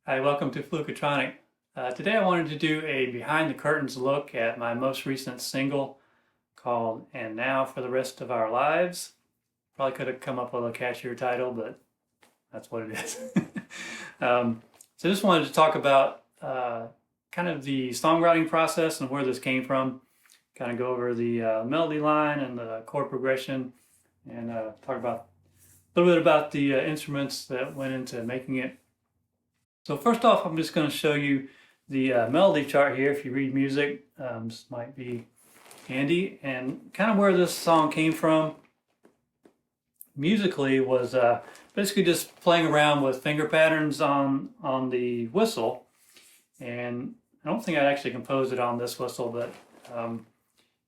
Hi, welcome to Flukatronic. Today I wanted to do a behind the curtains look at my most recent single called And Now for the Rest of Our Lives. Probably could have come up with a catchier title, but that's what it is. So just wanted to talk about kind of the songwriting process and where this came from. Kind of go over the melody line and the chord progression and talk about a little bit about the instruments that went into making it. So first off, I'm just going to show you the melody chart here. If you read music, this might be handy. And kind of where this song came from musically was basically just playing around with finger patterns on the whistle. And I don't think I actually composed it on this whistle, but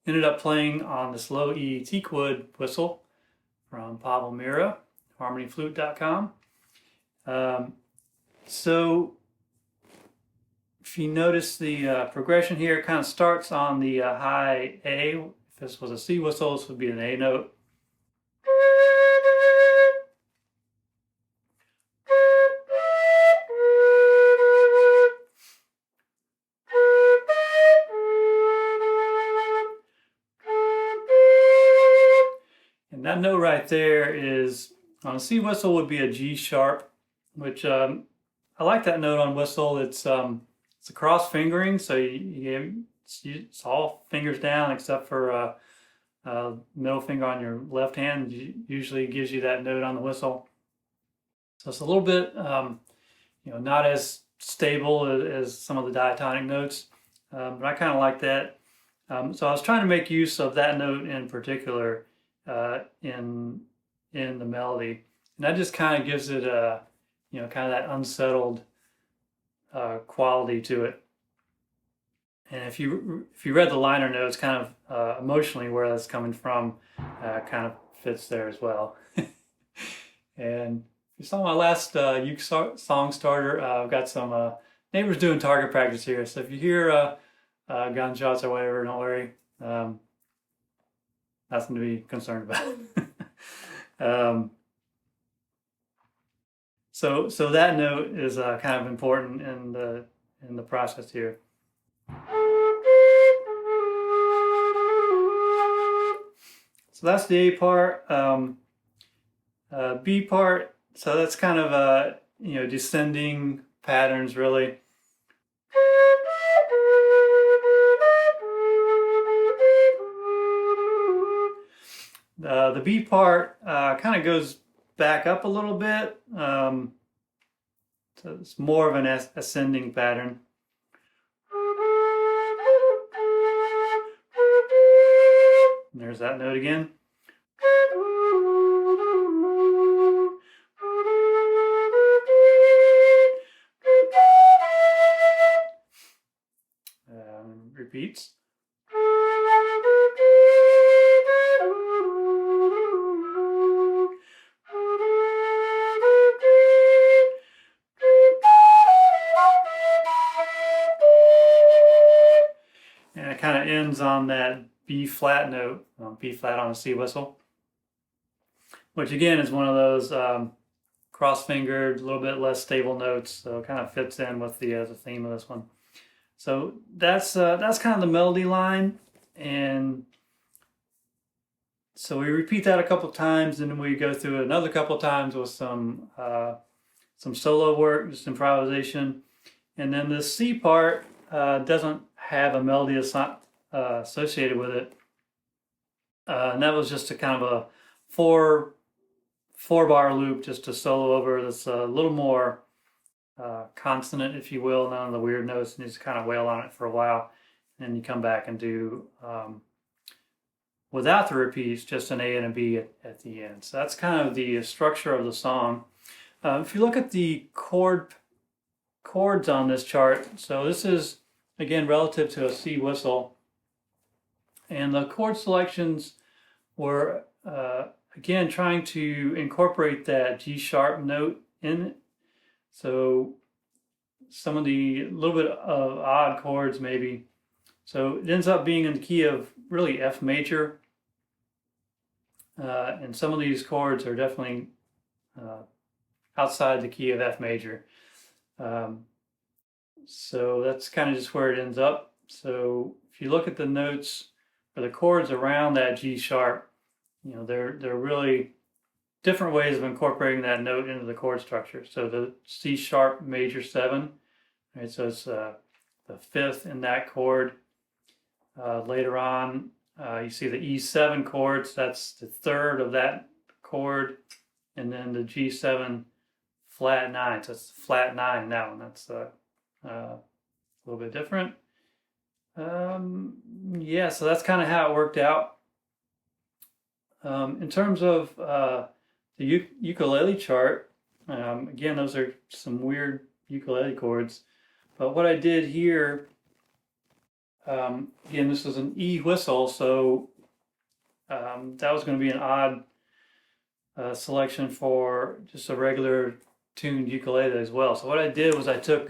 ended up playing on this low E teakwood whistle from Pablo Mira, harmonyflute.com. So if you notice the progression here, it kind of starts on the high A. If this was a C whistle, this would be an A note. And that note right there is, on a C whistle would be a G sharp, which I like that note on whistle. It's a cross fingering, so it's all fingers down except for middle finger on your left hand. Usually gives you that note on the whistle. So it's a little bit, not as stable as some of the diatonic notes, but I kind of like that. So I was trying to make use of that note in particular in the melody, and that just kind of gives it a kind of that unsettled quality to it. And if you read the liner notes, kind of emotionally where that's coming from, kind of fits there as well. And if you saw my last uke song starter, I've got some neighbors doing target practice here. So if you hear gunshots or whatever, don't worry. Nothing to be concerned about. So that note is kind of important in the process here. So that's the A part. B part. So that's kind of descending patterns really. The B part kind of goes back up a little bit. So it's more of an ascending pattern. And there's that note again. Repeats. And it kind of ends on that B flat note, B flat on a C whistle, which again is one of those cross-fingered, a little bit less stable notes, so it kind of fits in with the theme of this one. So that's kind of the melody line, and so we repeat that a couple of times, and then we go through it another couple of times with some solo work, just improvisation, and then the C part doesn't have a melody associated with it, and that was just a kind of a four bar loop, just to solo over that's a little more consonant, if you will, none of the weird notes, and you just kind of wail on it for a while, and you come back and do without the repeats, just an A and a B at the end. So that's kind of the structure of the song. If you look at the chords on this chart, so this is again relative to a C whistle, and the chord selections were again trying to incorporate that G sharp note in it. So some of the little bit of odd chords maybe. So it ends up being in the key of really F major. And some of these chords are definitely outside the key of F major. So that's kind of just where it ends up. So if you look at the notes or the chords around that G sharp, they're really different ways of incorporating that note into the chord structure. So the C sharp major 7, right? So it's the fifth in that chord. Later on, you see the E7 chords. That's the third of that chord, and then the G7 flat 9. So it's flat 9. That one. That's a little bit different. Yeah, so that's kind of how it worked out. In terms of the ukulele chart, again, those are some weird ukulele chords. But what I did here, again, this is an E whistle, so that was going to be an odd selection for just a regular tuned ukulele as well. So what I did was I took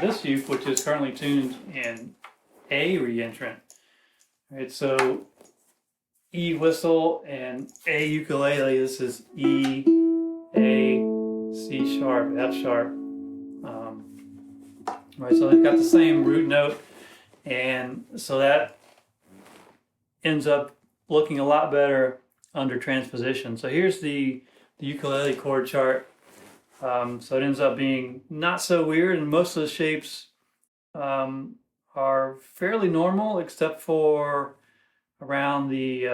this uke, which is currently tuned in A reentrant. Right, so E whistle and A ukulele. This is E, A, C sharp, F sharp. Right, so they've got the same root note, and so that ends up looking a lot better under transposition. So here's the ukulele chord chart. So it ends up being not so weird, and most of the shapes are fairly normal, except for around the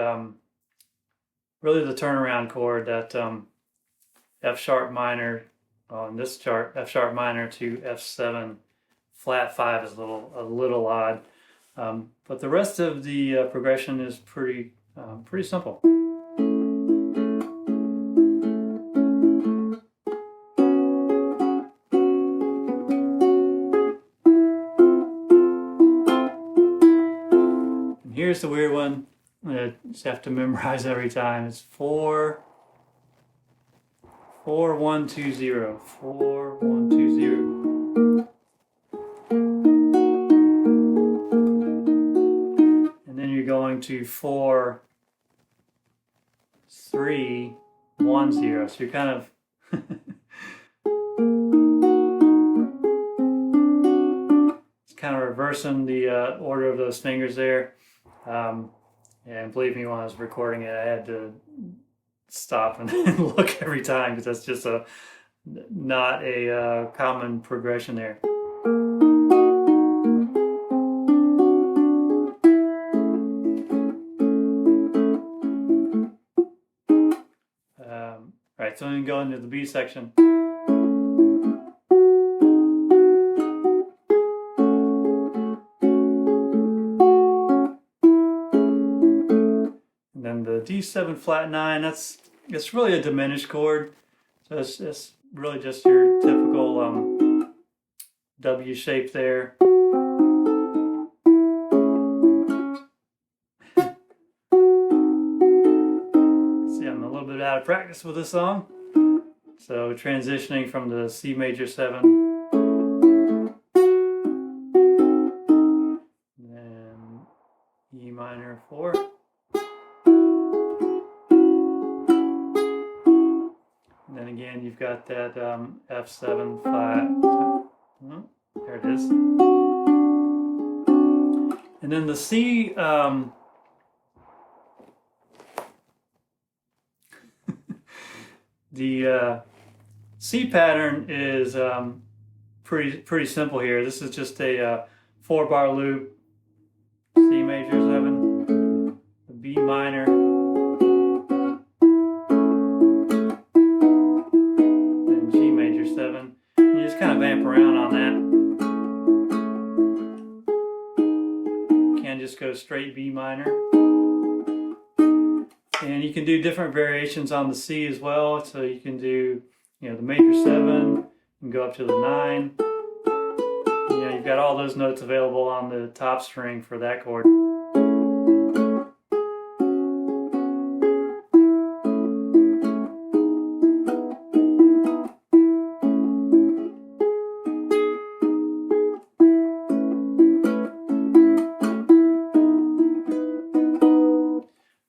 really the turnaround chord, that F sharp minor on this chart, F sharp minor to F7 flat 5 is a little odd, but the rest of the progression is pretty simple. And here's the weird one. I just have to memorize every time. It's 4 4 1 2 0 4 1 2 0. And then you're going to 4 3 1 0. So you're kind of it's kind of reversing the order of those fingers there. And believe me, when I was recording it, I had to stop and look every time, because that's just not a common progression there. Right, so I'm going to go into the B section. And then the D7 flat 9, it's really a diminished chord. So it's really just your typical W shape there. See, I'm a little bit out of practice with this song. So transitioning from the C major 7, then E minor 4, and then again you've got that F7 flat. Oh, there it is. And then the C, the C pattern is pretty simple here. This is just a 4-bar loop, C major 7, the B minor, and G major 7. You just kind of vamp around on that. You can just go straight B minor. And you can do different variations on the C as well. So you can do, the major 7 and go up to the 9. You've got all those notes available on the top string for that chord.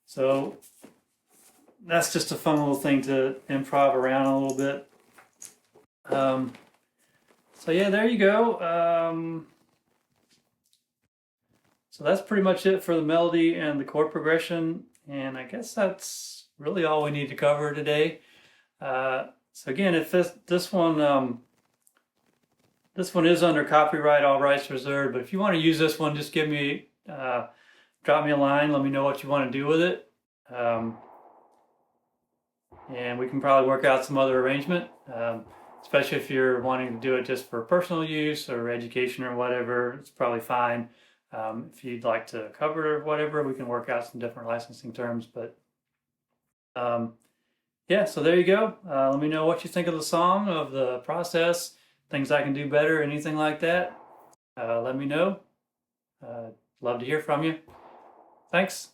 So that's just a fun little thing to improv around a little bit. So yeah, there you go. So that's pretty much it for the melody and the chord progression. And I guess that's really all we need to cover today. So again, if this one is under copyright, all rights reserved. But if you want to use this one, just drop me a line. Let me know what you want to do with it, and we can probably work out some other arrangement. Especially if you're wanting to do it just for personal use or education or whatever, it's probably fine. If you'd like to cover it or whatever, we can work out some different licensing terms. But yeah, so there you go. Let me know what you think of the song, of the process, things I can do better, anything like that. Let me know. Love to hear from you. Thanks.